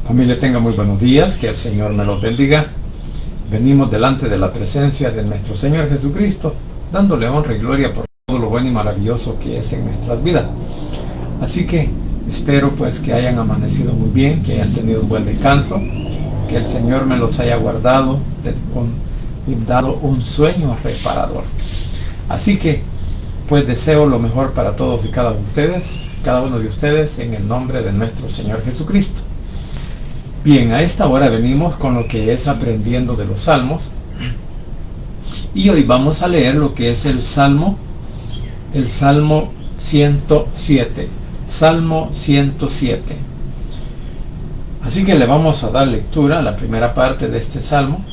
Familia, tenga muy buenos días, que el Señor me los bendiga. Venimos delante de la presencia de nuestro Señor Jesucristo, dándole honra y gloria por todo lo bueno y maravilloso que es en nuestras vidas. Así que espero pues que hayan amanecido muy bien, que hayan tenido un buen descanso, que el Señor me los haya guardado y dado un sueño reparador. Así que pues deseo lo mejor para todos y cada uno de ustedes, en el nombre de nuestro Señor Jesucristo. Bien, a esta hora venimos con lo que es aprendiendo de los salmos, y hoy vamos a leer lo que es el Salmo 107, Salmo 107. Así que le vamos a dar lectura a la primera parte de este salmo,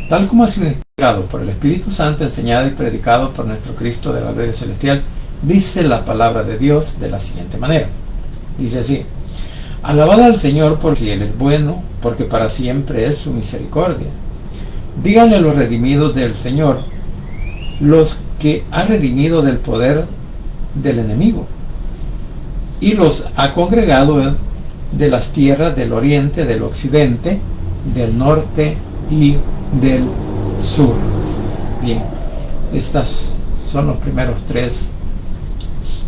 tal como ha sido inspirado por el Espíritu Santo, enseñado y predicado por nuestro Cristo de la Gloria Celestial. Dice la palabra de Dios de la siguiente manera. Dice así: alabad al Señor porque Él es bueno, porque para siempre es su misericordia. Díganle a los redimidos del Señor, los que ha redimido del poder del enemigo, y los ha congregado de las tierras del oriente, del occidente, del norte y del sur. Bien, estas son los primeros 3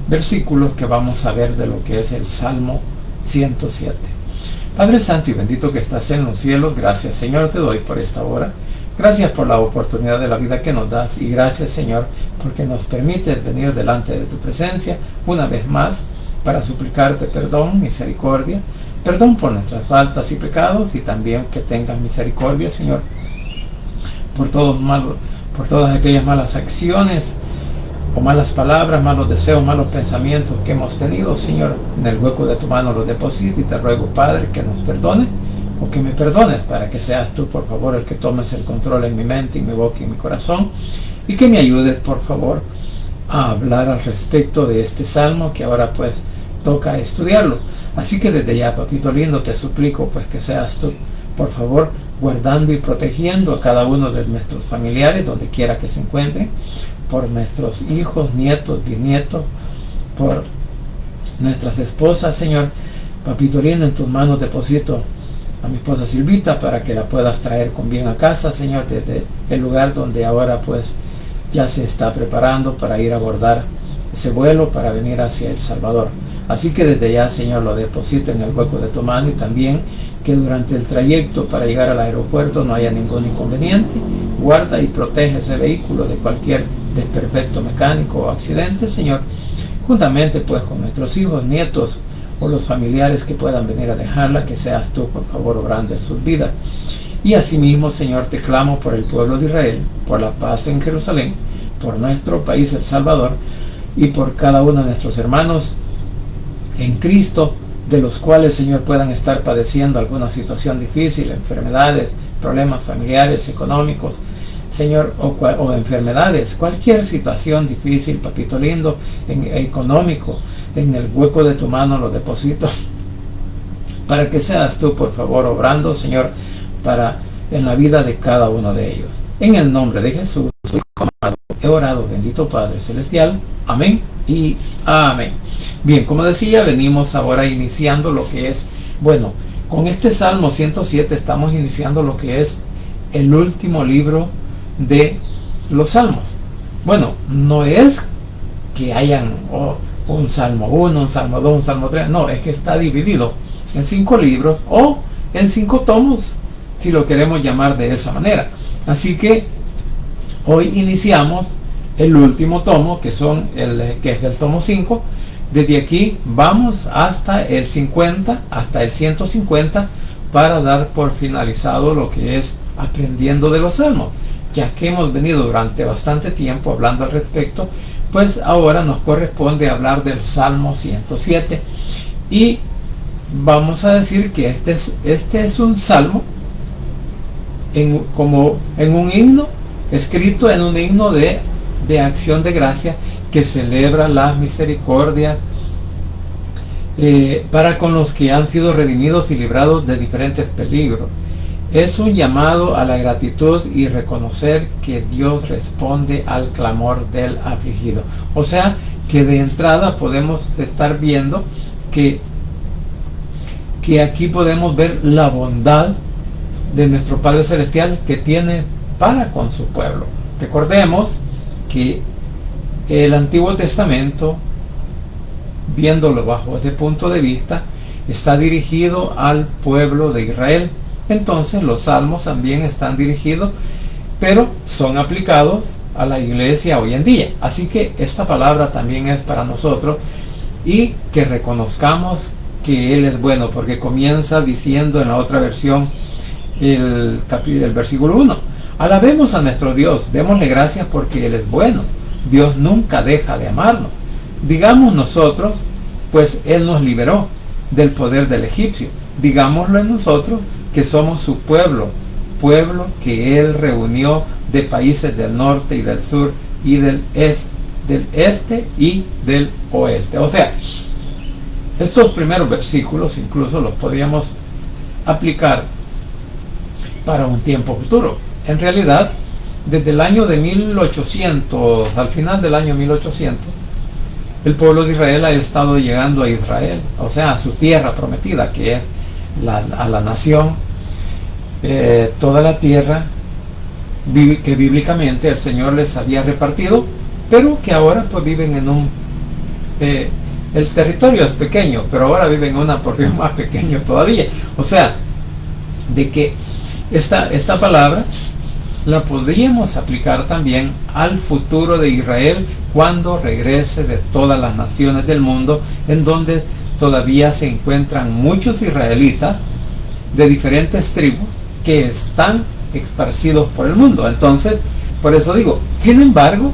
versículos que vamos a ver de lo que es el Salmo 107. Padre Santo y bendito que estás en los cielos, gracias Señor te doy por esta hora. Gracias por la oportunidad de la vida que nos das, y gracias Señor porque nos permites venir delante de tu presencia una vez más para suplicarte perdón, misericordia, perdón por nuestras faltas y pecados, y también que tengas misericordia Señor por todas aquellas malas acciones o malas palabras, malos deseos, malos pensamientos que hemos tenido, Señor. En el hueco de tu mano los deposito y te ruego, Padre, que nos perdone, o que me perdones, para que seas tú, por favor, el que tomes el control en mi mente, en mi boca y en mi corazón, y que me ayudes, por favor, a hablar al respecto de este salmo, que ahora pues toca estudiarlo. Así que desde ya, papito lindo, te suplico pues que seas tú, por favor, guardando y protegiendo a cada uno de nuestros familiares, donde quiera que se encuentren, por nuestros hijos, nietos, bisnietos, por nuestras esposas, Señor. Papito lindo, en tus manos deposito a mi esposa Silvita, para que la puedas traer con bien a casa, Señor, desde el lugar donde ahora pues ya se está preparando para ir a abordar ese vuelo para venir hacia El Salvador. Así que desde ya, Señor, lo deposito en el hueco de tu mano, y también que durante el trayecto para llegar al aeropuerto no haya ningún inconveniente. Guarda y protege ese vehículo de cualquier desperfecto mecánico o accidente, Señor, juntamente pues con nuestros hijos, nietos o los familiares que puedan venir a dejarla, que seas tú, por favor, obrando en sus vidas. Y asimismo, Señor, te clamo por el pueblo de Israel, por la paz en Jerusalén, por nuestro país El Salvador, y por cada uno de nuestros hermanos en Cristo, de los cuales, Señor, puedan estar padeciendo alguna situación difícil, enfermedades, problemas familiares, económicos, Señor, o enfermedades, cualquier situación difícil, papito lindo, económico, en el hueco de tu mano lo deposito, para que seas tú, por favor, obrando, Señor, en la vida de cada uno de ellos. En el nombre de Jesús, he orado, bendito Padre Celestial. Amén y amén. Bien, como decía, venimos ahora iniciando lo que es, bueno, con este Salmo 107 estamos iniciando lo que es el último libro de los Salmos. Bueno, no es que hayan un Salmo 1, un Salmo 2, un Salmo 3, no, es que está dividido en 5 libros o en 5 tomos, si lo queremos llamar de esa manera. Así que hoy iniciamos el último tomo, que es del tomo 5. Desde aquí vamos hasta el 50, hasta el 150, para dar por finalizado lo que es aprendiendo de los salmos. Ya que hemos venido durante bastante tiempo hablando al respecto, pues ahora nos corresponde hablar del Salmo 107. Y vamos a decir que este es un salmo como en un himno, escrito en un himno de acción de gracia, que celebra la misericordia para con los que han sido redimidos y librados de diferentes peligros. Es un llamado a la gratitud y reconocer que Dios responde al clamor del afligido. O sea, que de entrada podemos estar viendo que que aquí podemos ver la bondad de nuestro Padre Celestial que tiene para con su pueblo. Recordemos que el Antiguo Testamento, viéndolo bajo este punto de vista, está dirigido al pueblo de Israel. Entonces los salmos también están dirigidos, pero son aplicados a la iglesia hoy en día. Así que esta palabra también es para nosotros, y que reconozcamos que Él es bueno, porque comienza diciendo en la otra versión el versículo 1: alabemos a nuestro Dios, démosle gracias porque Él es bueno, Dios nunca deja de amarnos. Digamos nosotros, pues Él nos liberó del poder del egipcio. Digámoslo en nosotros, que somos su pueblo, pueblo que Él reunió de países del norte y del sur y del este y del oeste. O sea, estos primeros versículos incluso los podríamos aplicar para un tiempo futuro. En realidad, desde el año de 1800, al final del año 1800, el pueblo de Israel ha estado llegando a Israel, o sea, a su tierra prometida, que es a la nación, toda la tierra que bíblicamente el Señor les había repartido, pero que ahora pues viven en un... el territorio es pequeño, pero ahora viven en una porción más pequeño todavía. O sea, de que esta palabra la podríamos aplicar también al futuro de Israel cuando regrese de todas las naciones del mundo, en donde todavía se encuentran muchos israelitas de diferentes tribus que están esparcidos por el mundo. Entonces, por eso digo, sin embargo,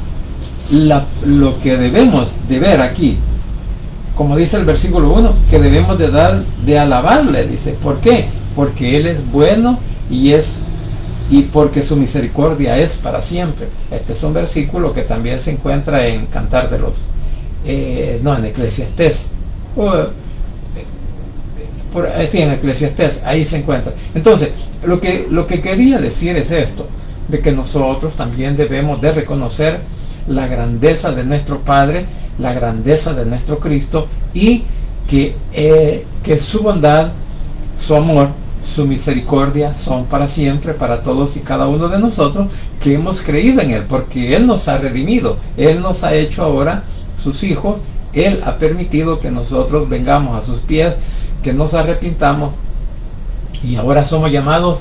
lo que debemos de ver aquí, como dice el versículo 1, que debemos de alabarle, dice. ¿Por qué? Porque Él es bueno y porque su misericordia es para siempre. Este es un versículo que también se encuentra en Cantar de los... en Eclesiastés. En fin, en Eclesiastés, ahí se encuentra. Entonces, lo que quería decir es esto, de que nosotros también debemos de reconocer la grandeza de nuestro Padre, la grandeza de nuestro Cristo, y que su bondad, su amor, su misericordia son para siempre, para todos y cada uno de nosotros que hemos creído en Él, porque Él nos ha redimido, Él nos ha hecho ahora sus hijos, Él ha permitido que nosotros vengamos a sus pies, que nos arrepintamos, y ahora somos llamados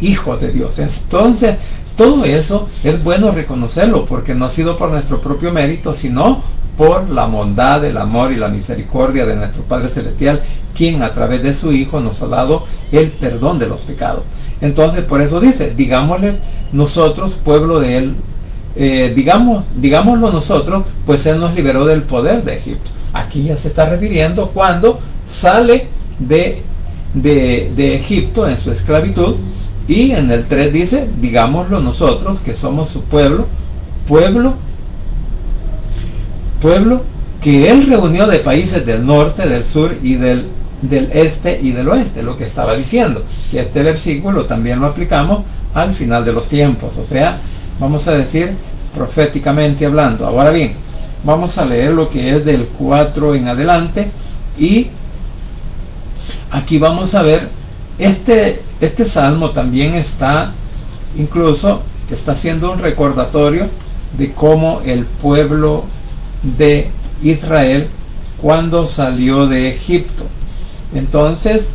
hijos de Dios. Entonces, todo eso es bueno reconocerlo, porque no ha sido por nuestro propio mérito, sino por la bondad, el amor y la misericordia de nuestro Padre Celestial, quien a través de su Hijo nos ha dado el perdón de los pecados. Entonces, por eso dice, digámosle nosotros, pueblo de Él, digámoslo nosotros, pues Él nos liberó del poder de Egipto. Aquí ya se está refiriendo cuando sale de Egipto en su esclavitud, y en el 3 dice, digámoslo nosotros, que somos su pueblo que Él reunió de países del norte, del sur y del este y del oeste. Lo que estaba diciendo, que este versículo también lo aplicamos al final de los tiempos, o sea, vamos a decir proféticamente hablando. Ahora bien, vamos a leer lo que es del 4 en adelante, y aquí vamos a ver este salmo también está haciendo un recordatorio de cómo el pueblo de Israel cuando salió de Egipto. Entonces,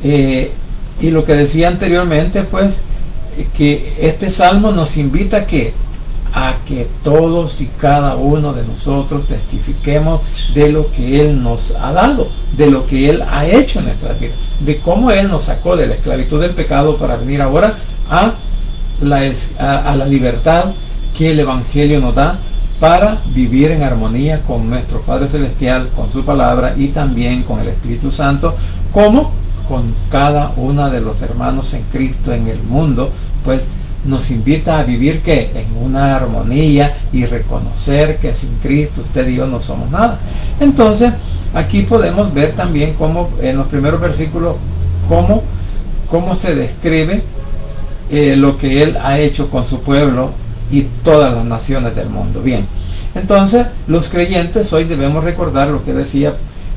y lo que decía anteriormente, pues, que este salmo nos invita a que todos y cada uno de nosotros testifiquemos de lo que Él nos ha dado, de lo que Él ha hecho en nuestra vida, de cómo Él nos sacó de la esclavitud del pecado para venir ahora a la libertad que el Evangelio nos da, para vivir en armonía con nuestro Padre Celestial, con su palabra y también con el Espíritu Santo, como con cada uno de los hermanos en Cristo en el mundo. Pues nos invita a vivir en una armonía y reconocer que sin Cristo usted y yo no somos nada. Entonces aquí podemos ver también cómo en los primeros versículos cómo se describe lo que Él ha hecho con su pueblo y todas las naciones del mundo. Bien, entonces los creyentes hoy debemos recordar lo que decía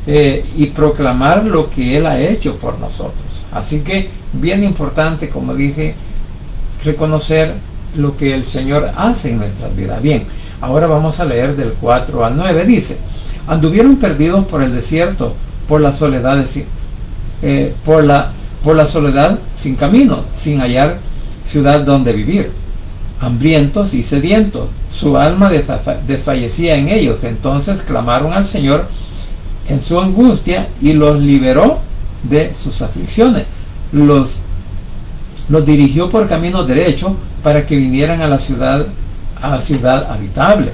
y proclamar lo que Él ha hecho por nosotros. Así que bien importante, como dije, reconocer lo que el Señor hace en nuestras vidas. Bien, ahora vamos a leer del 4 al 9. Dice: anduvieron perdidos por el desierto, por la soledad, por la soledad sin camino, sin hallar ciudad donde vivir, hambrientos y sedientos. Su alma desfallecía en ellos. Entonces clamaron al Señor en su angustia y los liberó de sus aflicciones. Los dirigió por camino derecho para que vinieran a la ciudad habitable.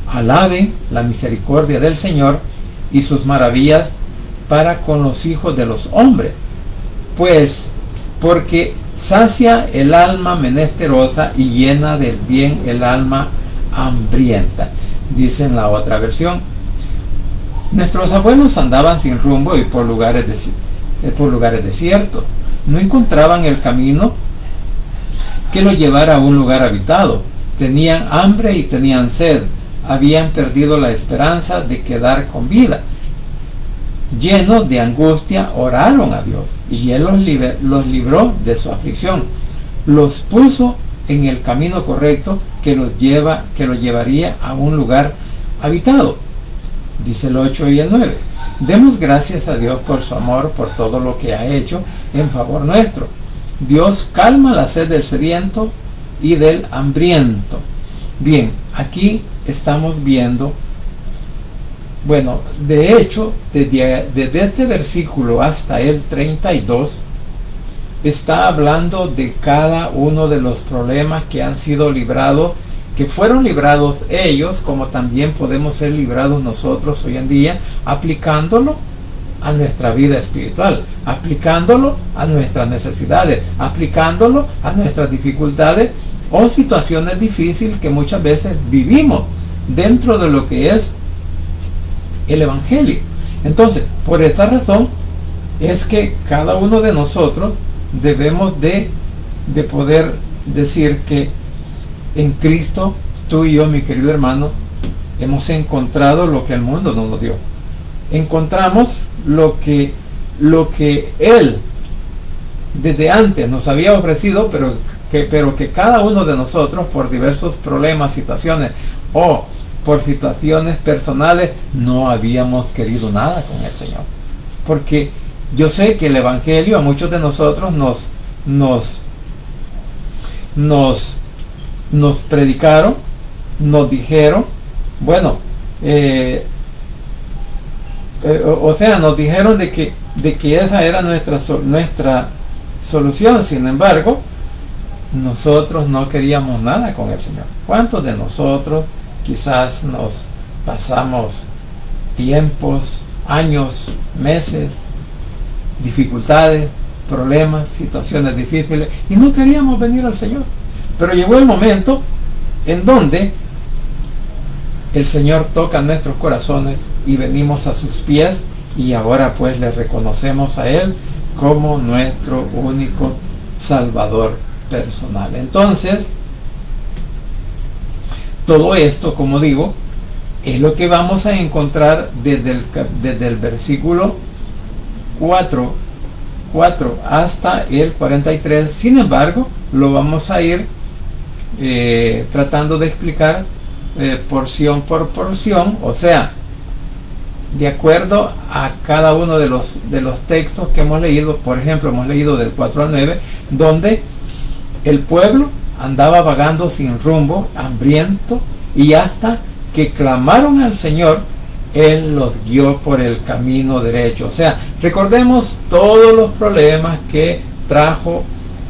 Alaben la misericordia del Señor y sus maravillas para con los hijos de los hombres. Pues porque sacia el alma menesterosa y llena del bien el alma hambrienta. Dice en la otra versión: nuestros abuelos andaban sin rumbo y por lugares desiertos. No encontraban el camino que los llevara a un lugar habitado. Tenían hambre y tenían sed. Habían perdido la esperanza de quedar con vida. Llenos de angustia, oraron a Dios y Él los libró de su aflicción. Los puso en el camino correcto que los llevaría a un lugar habitado. Dice el 8 y el 9. Demos gracias a Dios por su amor, por todo lo que ha hecho en favor nuestro. Dios calma la sed del sediento y del hambriento. Bien, aquí estamos viendo, bueno, de hecho, desde este versículo hasta el 32, está hablando de cada uno de los problemas que han sido librados, que fueron librados ellos, como también podemos ser librados nosotros hoy en día, aplicándolo a nuestra vida espiritual, aplicándolo a nuestras necesidades, aplicándolo a nuestras dificultades o situaciones difíciles que muchas veces vivimos dentro de lo que es el Evangelio. Entonces, por esta razón es que cada uno de nosotros debemos de poder decir que en Cristo, tú y yo, mi querido hermano, hemos encontrado lo que el mundo no nos dio. Encontramos lo que Él desde antes nos había ofrecido, pero que cada uno de nosotros, por diversos problemas, situaciones o por situaciones personales, no habíamos querido nada con el Señor. Porque yo sé que el Evangelio a muchos de nosotros nos predicaron, nos dijeron, bueno, nos dijeron de que esa era nuestra solución. Sin embargo, nosotros no queríamos nada con el Señor. ¿Cuántos de nosotros quizás nos pasamos tiempos, años, meses, dificultades, problemas, situaciones difíciles y no queríamos venir al Señor? Pero llegó el momento en donde el Señor toca nuestros corazones y venimos a sus pies, y ahora pues le reconocemos a Él como nuestro único Salvador personal. Entonces, todo esto, como digo, es lo que vamos a encontrar desde el versículo 4 hasta el 43. Sin embargo, lo vamos a ir tratando de explicar porción por porción, o sea, de acuerdo a cada uno de los textos que hemos leído. Por ejemplo, hemos leído del 4 al 9, donde el pueblo andaba vagando sin rumbo, hambriento, y hasta que clamaron al Señor, Él los guió por el camino derecho. O sea, recordemos todos los problemas que trajo,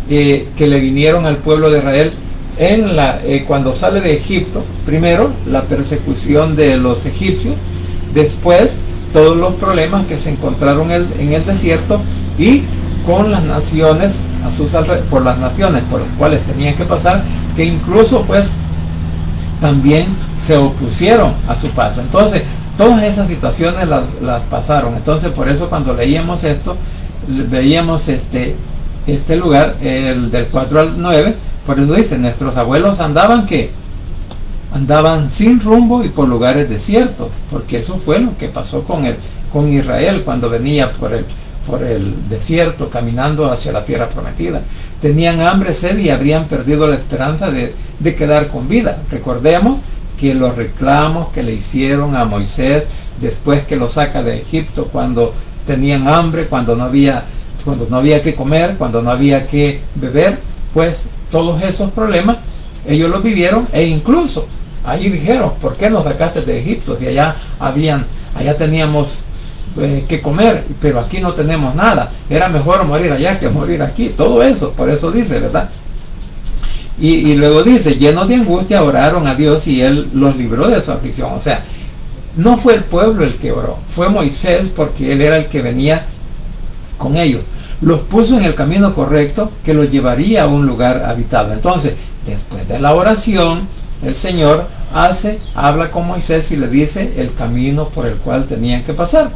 que le vinieron al pueblo de Israel cuando sale de Egipto. Primero, la persecución de los egipcios, después todos los problemas que se encontraron en el desierto, y con las naciones por las naciones por las cuales tenían que pasar, que incluso pues también se opusieron a su paso. Entonces, todas esas situaciones las pasaron. Entonces, por eso cuando leíamos esto, veíamos este lugar, el del 4 al 9, por eso dice, nuestros abuelos andaban sin rumbo y por lugares desiertos, porque eso fue lo que pasó con con Israel cuando venía por el desierto caminando hacia la tierra prometida. Tenían hambre, sed y habrían perdido la esperanza de quedar con vida. Recordemos que los reclamos que le hicieron a Moisés después que lo saca de Egipto, cuando tenían hambre, cuando no había que comer, cuando no había que beber, pues todos esos problemas ellos los vivieron, e incluso allí dijeron: ¿por qué nos sacaste de Egipto? Si allá teníamos que comer, pero aquí no tenemos nada, era mejor morir allá que morir aquí. Todo eso, por eso dice, ¿verdad? Y luego dice: llenos de angustia oraron a Dios y Él los libró de su aflicción. O sea, no fue el pueblo el que oró, fue Moisés, porque él era el que venía con ellos. Los puso en el camino correcto que los llevaría a un lugar habitado. Entonces, después de la oración, el Señor habla con Moisés y le dice el camino por el cual tenían que pasar.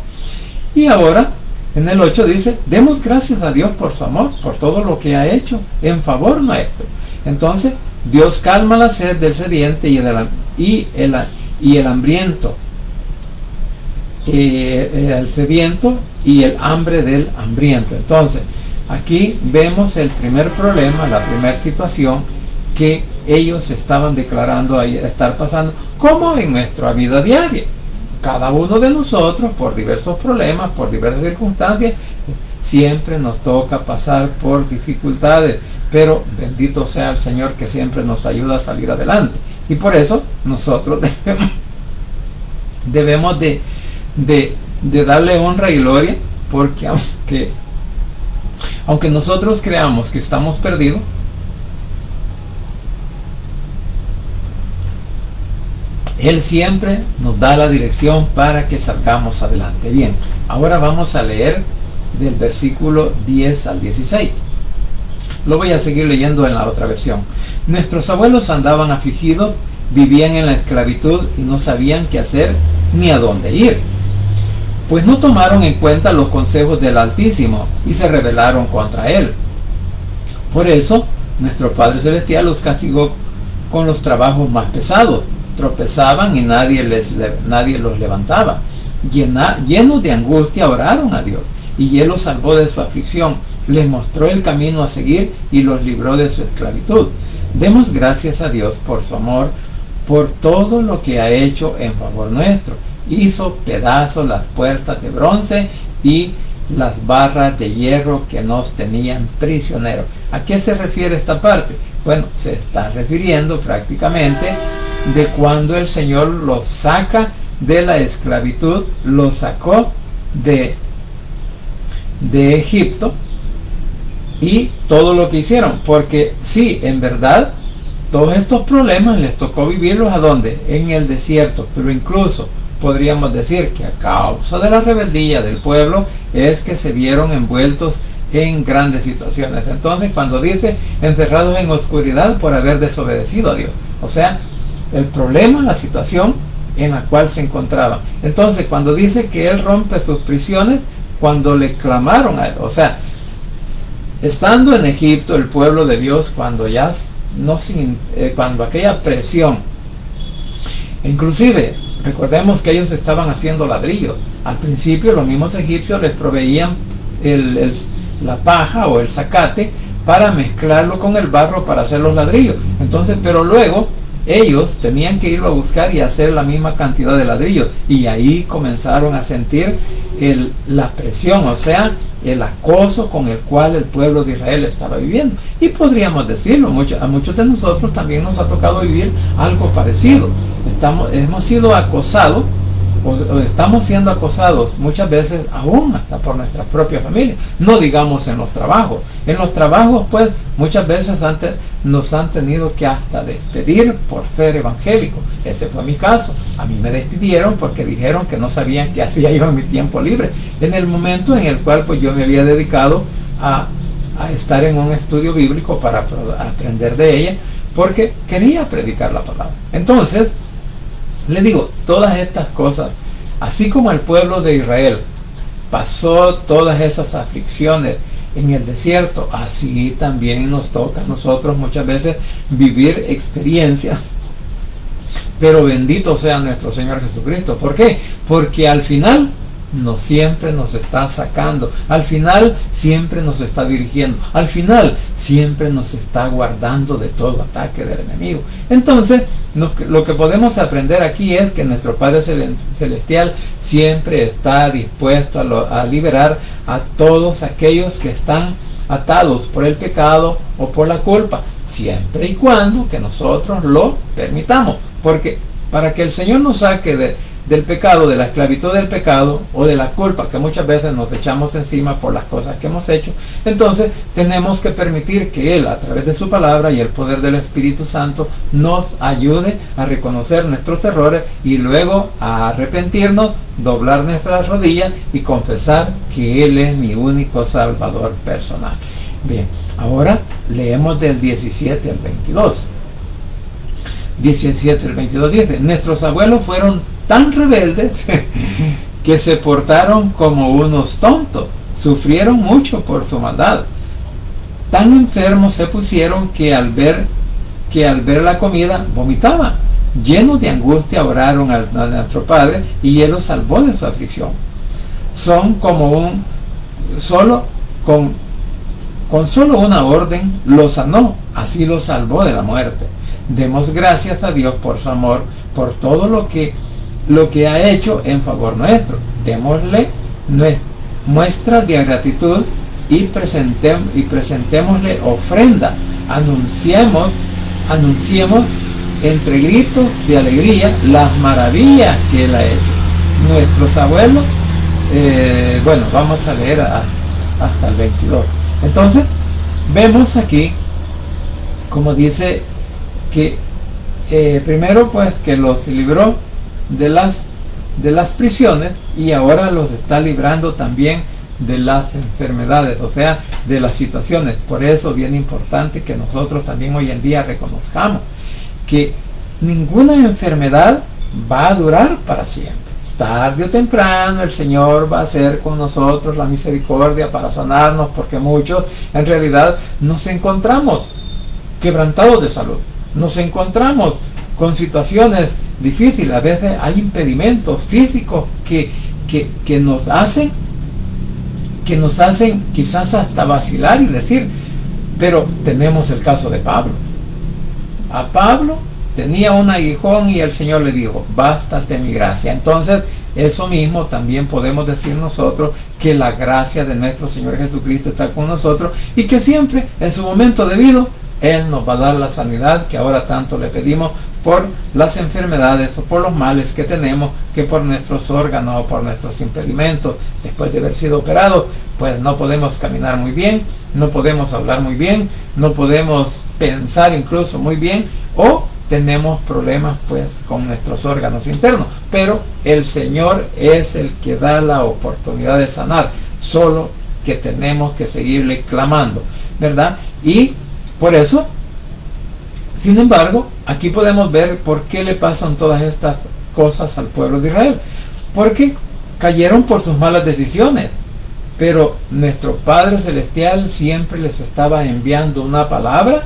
Y ahora, en el 8 dice: demos gracias a Dios por su amor, por todo lo que ha hecho en favor nuestro. Entonces, Dios calma la sed del sediente y el hambriento, el sediento y el hambre del hambriento. Entonces, aquí vemos el primer problema, la primera situación que ellos estaban declarando ahí estar pasando, como en nuestra vida diaria. Cada uno de nosotros, por diversos problemas, por diversas circunstancias, siempre nos toca pasar por dificultades, pero bendito sea el Señor que siempre nos ayuda a salir adelante. Y por eso nosotros debemos de darle honra y gloria, porque aunque nosotros creamos que estamos perdidos, Él siempre nos da la dirección para que salgamos adelante. Bien, ahora vamos a leer del versículo 10 al 16. Lo voy a seguir leyendo en la otra versión. Nuestros abuelos andaban afligidos, vivían en la esclavitud y no sabían qué hacer ni a dónde ir, pues no tomaron en cuenta los consejos del Altísimo y se rebelaron contra Él. Por eso, nuestro Padre Celestial los castigó con los trabajos más pesados. Tropezaban y nadie los levantaba. Llenos de angustia oraron a Dios y Él los salvó de su aflicción, les mostró el camino a seguir y los libró de su esclavitud. Demos gracias a Dios por su amor, por todo lo que ha hecho en favor nuestro. Hizo pedazos las puertas de bronce y las barras de hierro que nos tenían prisioneros. ¿A qué se refiere esta parte? Bueno, se está refiriendo prácticamente de cuando el Señor los saca de la esclavitud, los sacó de Egipto, y todo lo que hicieron, porque sí, en verdad, todos estos problemas les tocó vivirlos ¿a dónde? En el desierto, pero incluso podríamos decir que a causa de la rebeldía del pueblo es que se vieron envueltos en grandes situaciones. Entonces, cuando dice encerrados en oscuridad por haber desobedecido a Dios, o sea, el problema, la situación en la cual se encontraban. Entonces, cuando dice que Él rompe sus prisiones, cuando le clamaron a Él, o sea, estando en Egipto, el pueblo de Dios, cuando aquella presión, inclusive, recordemos que ellos estaban haciendo ladrillos. Al principio los mismos egipcios les proveían la paja o el zacate para mezclarlo con el barro para hacer los ladrillos. Entonces, pero luego ellos tenían que irlo a buscar y hacer la misma cantidad de ladrillos, y ahí comenzaron a sentir la presión, o sea, el acoso con el cual el pueblo de Israel estaba viviendo. Y podríamos decirlo, a muchos de nosotros también nos ha tocado vivir algo parecido. Hemos sido acosados, o estamos siendo acosados muchas veces aún hasta por nuestra propia familia, no digamos en los trabajos. En los trabajos, pues, muchas veces antes nos han tenido que hasta despedir por ser evangélicos. Ese fue mi caso. A mí me despidieron porque dijeron que no sabían qué hacía yo en mi tiempo libre, en el momento en el cual pues yo me había dedicado a estar en un estudio bíblico para aprender de ella, porque quería predicar la palabra. Entonces, le digo, todas estas cosas, así como el pueblo de Israel pasó todas esas aflicciones en el desierto, así también nos toca a nosotros muchas veces vivir experiencias. Pero bendito sea nuestro Señor Jesucristo. ¿Por qué? Porque al final no siempre nos está sacando, al final siempre nos está dirigiendo, al final siempre nos está guardando de todo ataque del enemigo. Entonces lo que podemos aprender aquí es que nuestro Padre Celestial siempre está dispuesto a liberar a todos aquellos que están atados por el pecado o por la culpa, siempre y cuando que nosotros lo permitamos, porque para que el Señor nos saque del pecado, de la esclavitud del pecado o de la culpa que muchas veces nos echamos encima por las cosas que hemos hecho, entonces tenemos que permitir que Él, a través de su palabra y el poder del Espíritu Santo, nos ayude a reconocer nuestros errores y luego a arrepentirnos, doblar nuestras rodillas y confesar que Él es mi único Salvador personal. Bien, ahora leemos del 17 al 22. 17 al 22 dice: nuestros abuelos fueron tan rebeldes que se portaron como unos tontos, sufrieron mucho por su maldad. Tan enfermos se pusieron que al ver la comida vomitaban. Llenos de angustia oraron a nuestro Padre y Él los salvó de su aflicción. Son como con solo una orden los sanó, así los salvó de la muerte. Demos gracias a Dios por su amor, por todo lo que ha hecho en favor nuestro. Démosle muestras de gratitud y presentémosle ofrenda. Anunciemos entre gritos de alegría las maravillas que Él ha hecho. Nuestros abuelos, vamos a leer hasta el 22. Entonces, vemos aquí, como dice, que primero pues que los libró de las prisiones y ahora los está librando también de las enfermedades, o sea, de las situaciones. Por eso es bien importante que nosotros también hoy en día reconozcamos que ninguna enfermedad va a durar para siempre. Tarde o temprano el Señor va a hacer con nosotros la misericordia para sanarnos, porque muchos en realidad nos encontramos quebrantados de salud, nos encontramos con situaciones difíciles. A veces hay impedimentos físicos que nos hacen quizás hasta vacilar y decir, pero tenemos el caso de Pablo. A Pablo tenía un aguijón y el Señor le dijo: bástate mi gracia. Entonces, eso mismo también podemos decir nosotros, que la gracia de nuestro Señor Jesucristo está con nosotros y que siempre, en su momento debido, Él nos va a dar la sanidad que ahora tanto le pedimos por las enfermedades o por los males que tenemos, que por nuestros órganos o por nuestros impedimentos. Después de haber sido operados, pues no podemos caminar muy bien, no podemos hablar muy bien, no podemos pensar incluso muy bien, o tenemos problemas pues con nuestros órganos internos. Pero el Señor es el que da la oportunidad de sanar, solo que tenemos que seguirle clamando, ¿verdad? Y por eso, sin embargo, aquí podemos ver por qué le pasan todas estas cosas al pueblo de Israel. Porque cayeron por sus malas decisiones. Pero nuestro Padre Celestial siempre les estaba enviando una palabra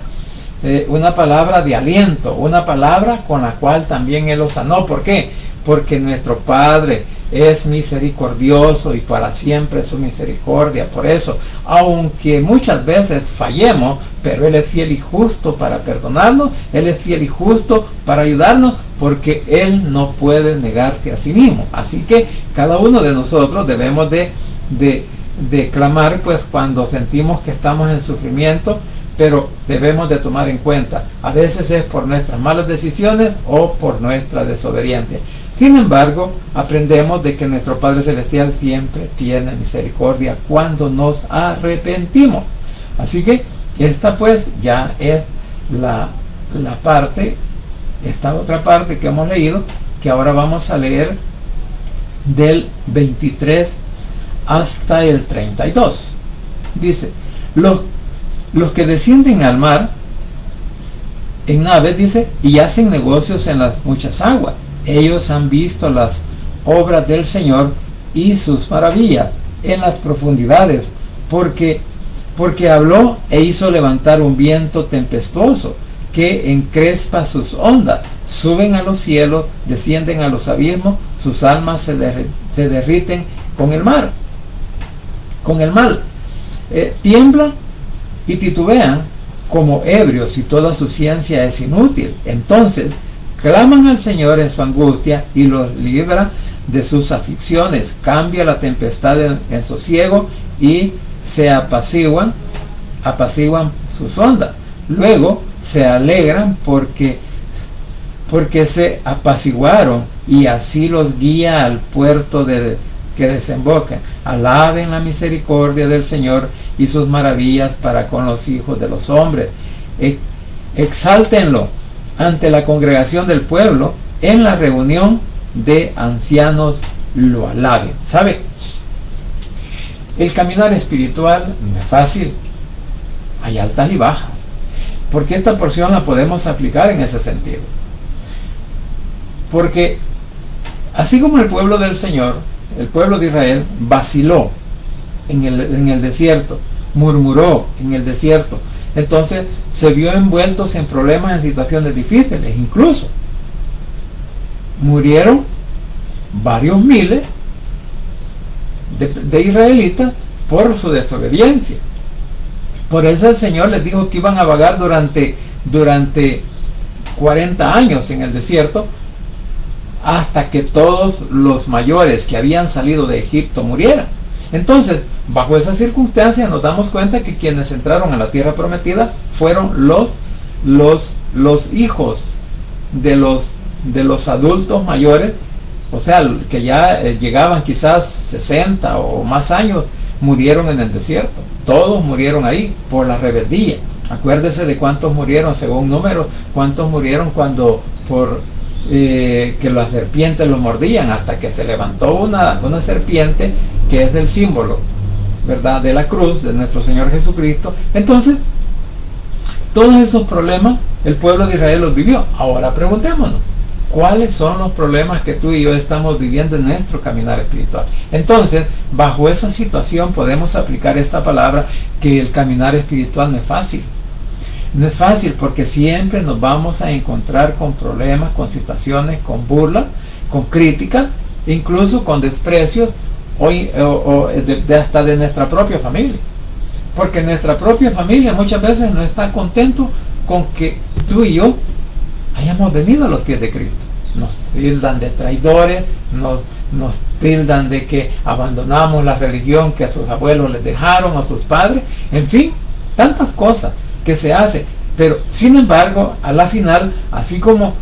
de aliento, una palabra con la cual también Él los sanó. ¿Por qué? Porque nuestro Padre es misericordioso y para siempre su misericordia. Por eso, aunque muchas veces fallemos, pero Él es fiel y justo para perdonarnos, Él es fiel y justo para ayudarnos, porque Él no puede negarse a sí mismo. Así que cada uno de nosotros debemos de clamar pues cuando sentimos que estamos en sufrimiento, pero debemos de tomar en cuenta, a veces es por nuestras malas decisiones o por nuestra desobediencia. Sin embargo, aprendemos de que nuestro Padre Celestial siempre tiene misericordia cuando nos arrepentimos. Así que esta pues ya es la parte, esta otra parte que hemos leído, que ahora vamos a leer del 23 hasta el 32. Dice: los que descienden al mar en naves, dice, y hacen negocios en las muchas aguas, ellos han visto las obras del Señor y sus maravillas en las profundidades, porque habló e hizo levantar un viento tempestuoso que encrespa sus ondas, suben a los cielos, descienden a los abismos, sus almas se derriten con el mar, con el mal. Tiemblan y titubean como ebrios y toda su ciencia es inútil. Entonces claman al Señor en su angustia y los libra de sus aflicciones. Cambia la tempestad en sosiego y se apaciguan sus ondas. Luego se alegran porque se apaciguaron, y así los guía al puerto que desembocan. Alaben la misericordia del Señor y sus maravillas para con los hijos de los hombres. Exáltenlo ante la congregación del pueblo, en la reunión de ancianos lo alaben. ¿Sabe? El caminar espiritual no es fácil, hay altas y bajas, porque esta porción la podemos aplicar en ese sentido. Porque así como el pueblo del Señor, el pueblo de Israel, vaciló en el desierto, murmuró en el desierto, entonces se vio envueltos en problemas, en situaciones difíciles. Incluso murieron varios miles de israelitas por su desobediencia. Por eso el Señor les dijo que iban a vagar durante 40 años en el desierto, hasta que todos los mayores que habían salido de Egipto murieran. Entonces, bajo esas circunstancias nos damos cuenta que quienes entraron a la tierra prometida fueron los hijos de los adultos mayores, o sea, que ya llegaban quizás 60 o más años, murieron en el desierto. Todos murieron ahí por la rebeldía. Acuérdese de cuántos murieron según números, cuántos murieron cuando que las serpientes los mordían, hasta que se levantó una serpiente que es el símbolo, ¿verdad?, de la cruz de nuestro Señor Jesucristo. Entonces, todos esos problemas el pueblo de Israel los vivió. Ahora preguntémonos, ¿cuáles son los problemas que tú y yo estamos viviendo en nuestro caminar espiritual? Entonces, bajo esa situación podemos aplicar esta palabra, que el caminar espiritual no es fácil. No es fácil, porque siempre nos vamos a encontrar con problemas, con situaciones, con burlas, con críticas, incluso con desprecios, hasta de nuestra propia familia. Porque nuestra propia familia muchas veces no está contento con que tú y yo hayamos venido a los pies de Cristo. Nos tildan de traidores, nos tildan de que abandonamos la religión que a sus abuelos les dejaron, a sus padres, en fin, tantas cosas que se hace. Pero sin embargo, a la final, así como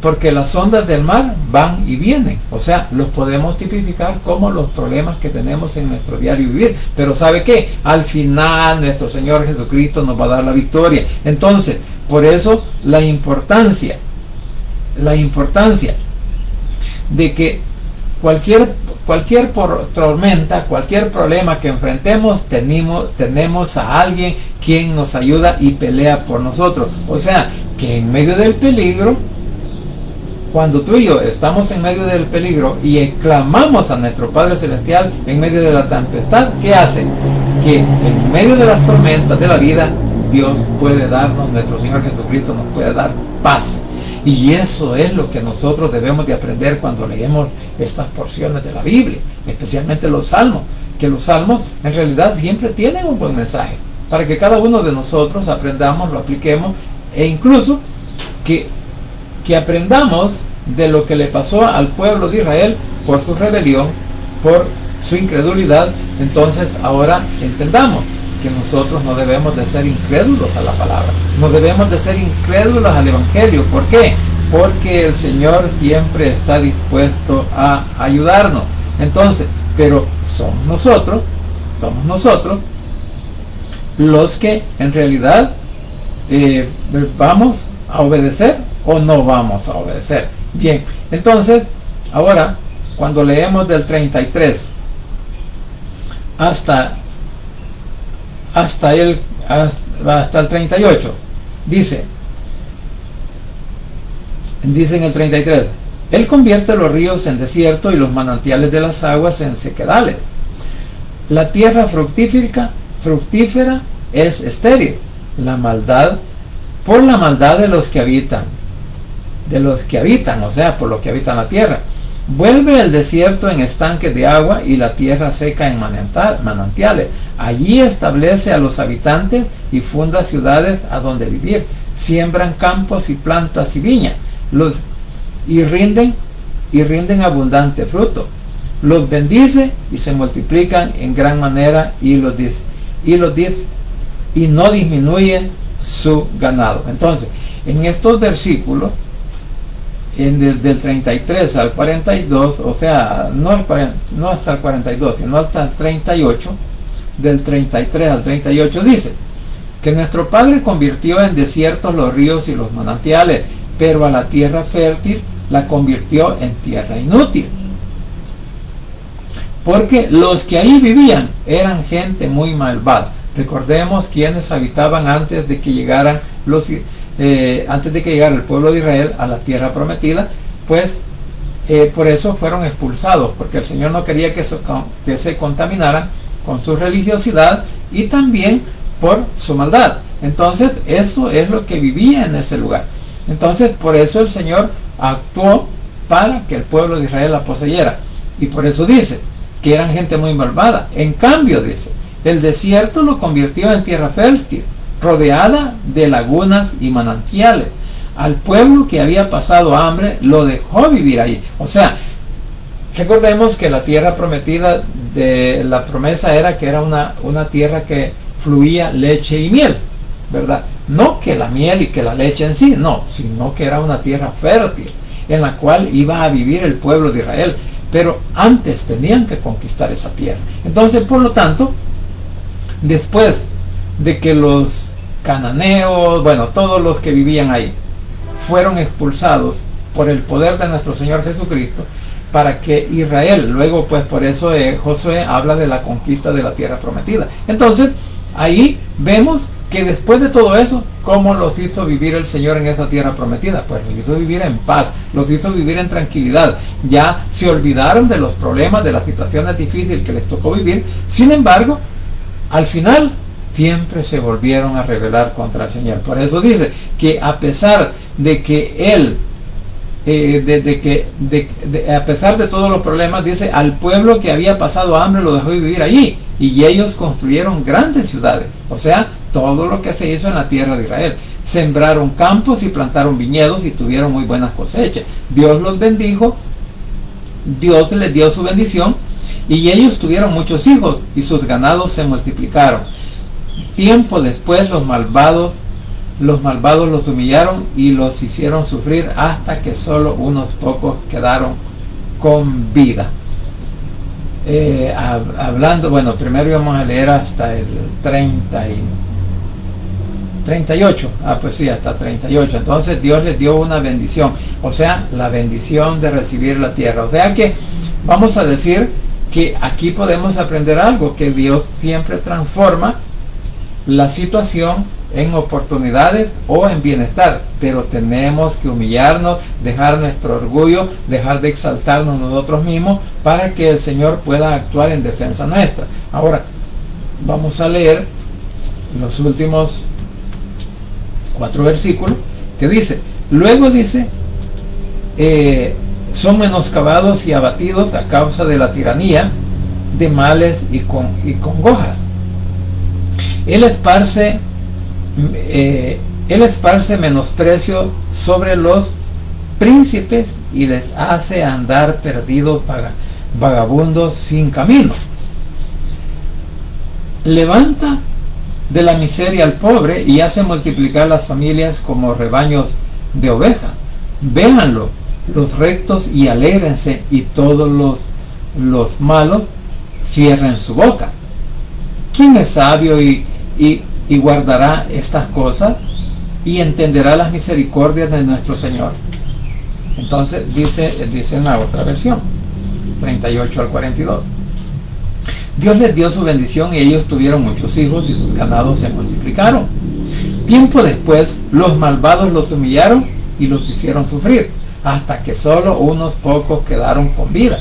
porque las ondas del mar van y vienen, o sea, los podemos tipificar como los problemas que tenemos en nuestro diario vivir. Pero ¿sabe qué? Al final nuestro Señor Jesucristo nos va a dar la victoria. Entonces, por eso la importancia de que cualquier tormenta, cualquier problema que enfrentemos, tenemos a alguien quien nos ayuda y pelea por nosotros. O sea, que en medio del peligro, cuando tú y yo estamos en medio del peligro y clamamos a nuestro Padre Celestial en medio de la tempestad, ¿qué hace? Que en medio de las tormentas de la vida, Dios puede darnos, nuestro Señor Jesucristo nos puede dar paz. Y eso es lo que nosotros debemos de aprender cuando leemos estas porciones de la Biblia, especialmente los salmos, que los salmos en realidad siempre tienen un buen mensaje, para que cada uno de nosotros aprendamos, lo apliquemos, e incluso que aprendamos de lo que le pasó al pueblo de Israel por su rebelión, por su incredulidad. Entonces ahora entendamos que nosotros no debemos de ser incrédulos a la palabra, no debemos de ser incrédulos al Evangelio. ¿Por qué? Porque el Señor siempre está dispuesto a ayudarnos. Entonces, pero somos nosotros los que en realidad vamos a obedecer o no vamos a obedecer. Bien, entonces ahora cuando leemos del 33 hasta el 38, dice en el 33: Él convierte los ríos en desierto y los manantiales de las aguas en sequedales. La tierra fructífera es estéril, por la maldad de los que habitan, o sea, por los que habitan la tierra. Vuelve el desierto en estanques de agua y la tierra seca en manantiales. Allí establece a los habitantes y funda ciudades a donde vivir. Siembran campos y plantas y viñas y rinden abundante fruto. Los bendice y se multiplican en gran manera y no disminuye su ganado. Entonces, en estos versículos, del 33 al 42, o sea, no hasta el 42, sino hasta el 38, del 33 al 38 dice que nuestro Padre convirtió en desiertos los ríos y los manantiales, pero a la tierra fértil la convirtió en tierra inútil. Porque los que ahí vivían eran gente muy malvada. Recordemos quienes habitaban antes de que llegara el pueblo de Israel a la tierra prometida, pues por eso fueron expulsados, porque el Señor no quería que se contaminaran con su religiosidad y también por su maldad. Entonces eso es lo que vivía en ese lugar. Entonces por eso el Señor actuó para que el pueblo de Israel la poseyera, y por eso dice que eran gente muy malvada. En cambio, dice, el desierto lo convirtió en tierra fértil, rodeada de lagunas y manantiales. Al pueblo que había pasado hambre lo dejó vivir ahí. O sea, recordemos que la tierra prometida de la promesa era que era una tierra que fluía leche y miel, ¿verdad? No que la miel y que la leche en sí, no, sino que era una tierra fértil en la cual iba a vivir el pueblo de Israel. Pero antes tenían que conquistar esa tierra. Entonces, por lo tanto, después de que los cananeos, bueno, todos los que vivían ahí, fueron expulsados por el poder de nuestro Señor Jesucristo, para que Israel, luego pues por eso Josué habla de la conquista de la tierra prometida. Entonces, ahí vemos que después de todo eso, ¿cómo los hizo vivir el Señor en esa tierra prometida? Pues los hizo vivir en paz, los hizo vivir en tranquilidad. Ya se olvidaron de los problemas, de las situaciones difíciles que les tocó vivir. Sin embargo, al final siempre se volvieron a rebelar contra el Señor. Por eso dice que a pesar de que Él, a pesar de todos los problemas, dice, al pueblo que había pasado hambre lo dejó vivir allí, y ellos construyeron grandes ciudades. O sea, todo lo que se hizo en la tierra de Israel. Sembraron campos y plantaron viñedos y tuvieron muy buenas cosechas. Dios los bendijo, Dios les dio su bendición, y ellos tuvieron muchos hijos y sus ganados se multiplicaron. Tiempo después los malvados los humillaron y los hicieron sufrir hasta que solo unos pocos quedaron con vida. Hablando, bueno, primero vamos a leer hasta el 38. Pues sí, hasta 38. Entonces Dios les dio una bendición, o sea, la bendición de recibir la tierra. O sea que vamos a decir que aquí podemos aprender algo, que Dios siempre transforma la situación en oportunidades o en bienestar, pero tenemos que humillarnos, dejar nuestro orgullo, dejar de exaltarnos nosotros mismos para que el Señor pueda actuar en defensa nuestra. Ahora vamos a leer los últimos 4 versículos que dice, luego dice, son menoscabados y abatidos a causa de la tiranía de males y congojas. Él esparce menosprecio sobre los príncipes y les hace andar perdidos, vagabundos sin camino. Levanta de la miseria al pobre y hace multiplicar las familias como rebaños de ovejas. Véanlo los rectos y alégrense, y todos los malos cierren su boca. ¿Quién es sabio y guardará estas cosas y entenderá las misericordias de nuestro Señor? Entonces dice en la otra versión, 38 al 42. Dios les dio su bendición y ellos tuvieron muchos hijos y sus ganados se multiplicaron. Tiempo después, los malvados los humillaron y los hicieron sufrir, hasta que solo unos pocos quedaron con vida.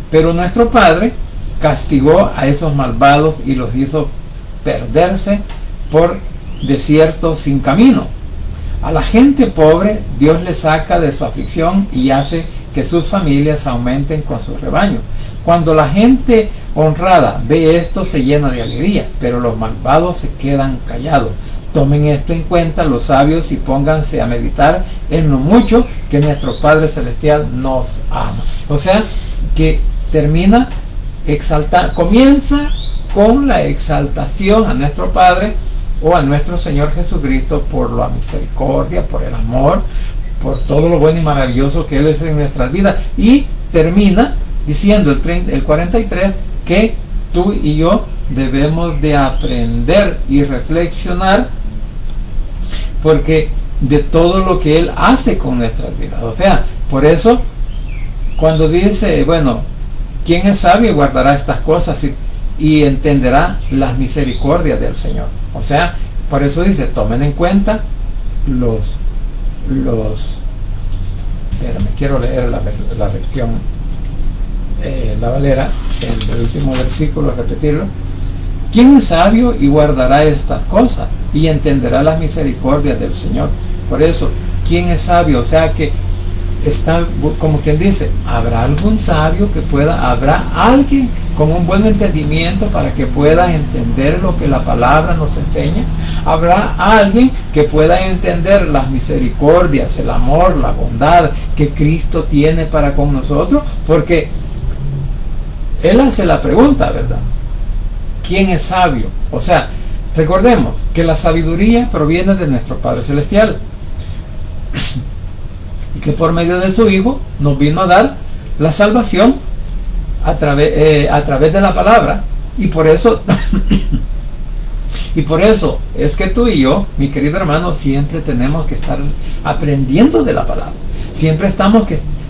Pero nuestro Padre castigó a esos malvados y los hizo perderse por desiertos sin camino. A la gente pobre Dios le saca de su aflicción y hace que sus familias aumenten con sus rebaños. Cuando la gente honrada ve esto, se llena de alegría, pero los malvados se quedan callados. Tomen esto en cuenta los sabios y pónganse a meditar en lo mucho que nuestro Padre Celestial nos ama. O sea, que comienza con la exaltación a nuestro Padre o a nuestro Señor Jesucristo por la misericordia, por el amor, por todo lo bueno y maravilloso que Él es en nuestras vidas, y termina diciendo el 43 que tú y yo debemos de aprender y reflexionar porque de todo lo que Él hace con nuestras vidas. O sea, por eso cuando dice, bueno, ¿quién es sabio y guardará estas cosas y entenderá las misericordias del Señor? O sea, por eso dice, tomen en cuenta quiero leer la versión la Valera, el último versículo, repetirlo. ¿Quién es sabio y guardará estas cosas y entenderá las misericordias del Señor? Por eso, ¿quién es sabio? O sea que está, como quien dice, ¿habrá algún sabio habrá alguien con un buen entendimiento para que pueda entender lo que la palabra nos enseña? ¿Habrá alguien que pueda entender las misericordias, el amor, la bondad que Cristo tiene para con nosotros? Porque Él hace la pregunta, ¿verdad? ¿Quién es sabio? O sea, recordemos que la sabiduría proviene de nuestro Padre Celestial y que por medio de su Hijo nos vino a dar la salvación a través de la palabra, y por eso es que tú y yo, mi querido hermano, siempre tenemos que estar aprendiendo de la palabra, siempre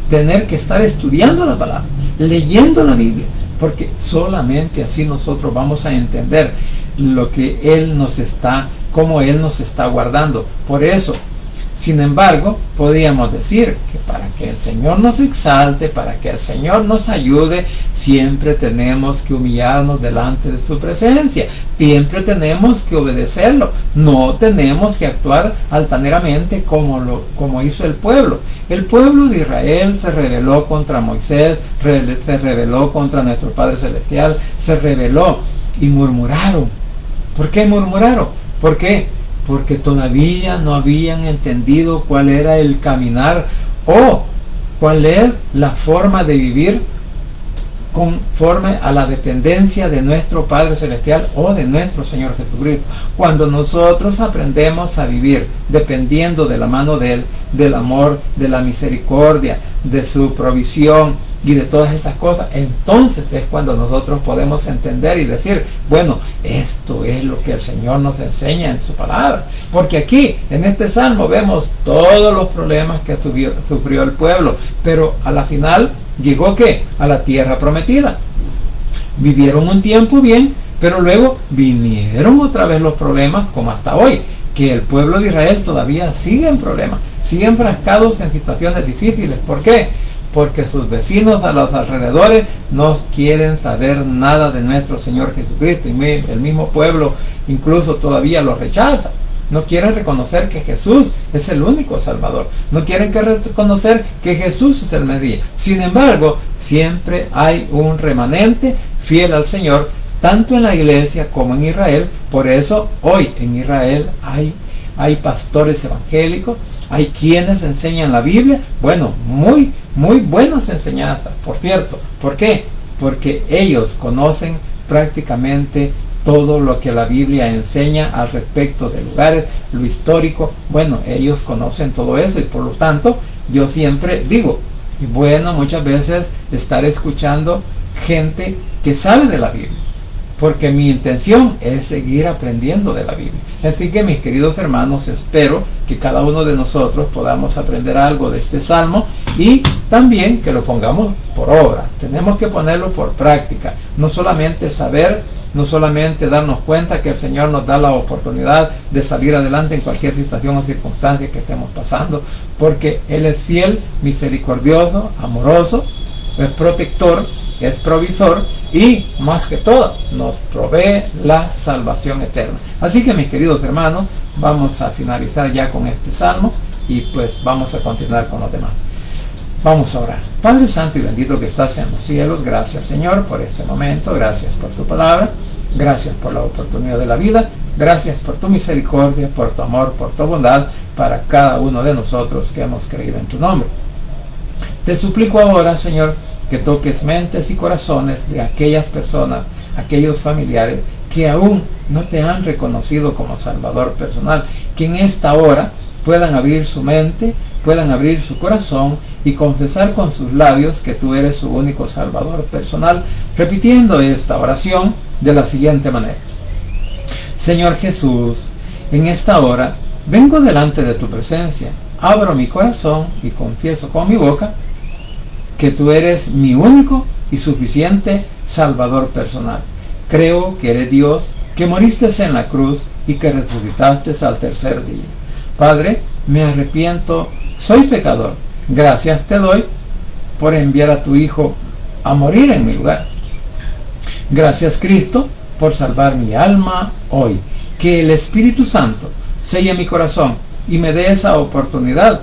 tener que estar estudiando la palabra, leyendo la Biblia, porque solamente así nosotros vamos a entender lo que cómo Él nos está guardando. Por eso, sin embargo, podríamos decir que para que el Señor nos exalte, para que el Señor nos ayude, siempre tenemos que humillarnos delante de su presencia, siempre tenemos que obedecerlo, no tenemos que actuar altaneramente como hizo el pueblo. El pueblo de Israel se rebeló contra Moisés, se rebeló contra nuestro Padre Celestial, se rebeló y murmuraron. ¿Por qué murmuraron? ¿Por qué? Porque todavía no habían entendido cuál era el caminar o cuál es la forma de vivir conforme a la dependencia de nuestro Padre Celestial o de nuestro Señor Jesucristo. Cuando nosotros aprendemos a vivir dependiendo de la mano de Él, del amor, de la misericordia, de su provisión y de todas esas cosas, entonces es cuando nosotros podemos entender y decir, bueno, esto es lo que el Señor nos enseña en su palabra. Porque aquí, en este salmo, vemos todos los problemas que sufrió el pueblo, pero a la final llegó ¿qué? A la tierra prometida. Vivieron un tiempo bien, pero luego vinieron otra vez los problemas, como hasta hoy, que el pueblo de Israel todavía sigue en problemas, siguen enfrascados en situaciones difíciles. ¿Por qué? Porque sus vecinos a los alrededores no quieren saber nada de nuestro Señor Jesucristo, y el mismo pueblo incluso todavía lo rechaza. No quieren reconocer que Jesús es el único Salvador. No quieren reconocer que Jesús es el Mesías. Sin embargo, siempre hay un remanente fiel al Señor, tanto en la iglesia como en Israel. Por eso hoy en Israel hay pastores evangélicos, hay quienes enseñan la Biblia. Bueno, muy buenas enseñanzas, por cierto. ¿Por qué? Porque ellos conocen prácticamente todo lo que la Biblia enseña al respecto de lugares, lo histórico. Bueno, ellos conocen todo eso, y por lo tanto yo siempre digo, y bueno, muchas veces estar escuchando gente que sabe de la Biblia, porque mi intención es seguir aprendiendo de la Biblia. Así que, mis queridos hermanos, espero que cada uno de nosotros podamos aprender algo de este salmo, y también que lo pongamos por obra. Tenemos que ponerlo por práctica, no solamente saber, no solamente darnos cuenta que el Señor nos da la oportunidad de salir adelante en cualquier situación o circunstancia que estemos pasando, porque Él es fiel, misericordioso, amoroso, es protector, es provisor, y más que todo nos provee la salvación eterna. Así que, mis queridos hermanos, vamos a finalizar ya con este salmo, y pues vamos a continuar con los demás. Vamos a orar. Padre Santo y bendito que estás en los cielos, gracias Señor por este momento, gracias por tu palabra, gracias por la oportunidad de la vida, gracias por tu misericordia, por tu amor, por tu bondad para cada uno de nosotros que hemos creído en tu nombre. Te suplico ahora, Señor, que toques mentes y corazones de aquellas personas, aquellos familiares que aún no te han reconocido como Salvador personal, que en esta hora puedan abrir su mente, puedan abrir su corazón y confesar con sus labios que tú eres su único Salvador personal, repitiendo esta oración de la siguiente manera. Señor Jesús, en esta hora vengo delante de tu presencia, abro mi corazón y confieso con mi boca que tú eres mi único y suficiente Salvador personal. Creo que eres Dios, que moriste en la cruz y que resucitaste al tercer día. Padre, me arrepiento, soy pecador. Gracias te doy por enviar a tu Hijo a morir en mi lugar. Gracias, Cristo, por salvar mi alma hoy. Que el Espíritu Santo selle mi corazón y me dé esa oportunidad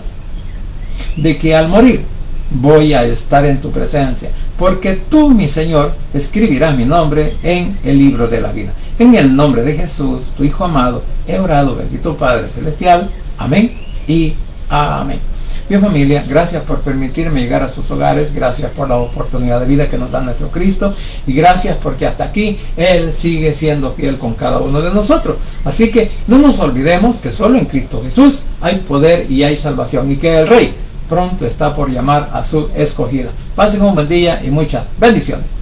de que al morir voy a estar en tu presencia, porque tú, mi Señor, escribirás mi nombre en el libro de la vida. En el nombre de Jesús, tu Hijo amado, he orado, bendito Padre Celestial. Amén y amén. Bien, familia, gracias por permitirme llegar a sus hogares, gracias por la oportunidad de vida que nos da nuestro Cristo y gracias porque hasta aquí Él sigue siendo fiel con cada uno de nosotros. Así que no nos olvidemos que solo en Cristo Jesús hay poder y hay salvación y que el Rey pronto está por llamar a su escogida. Pasen un buen día y muchas bendiciones.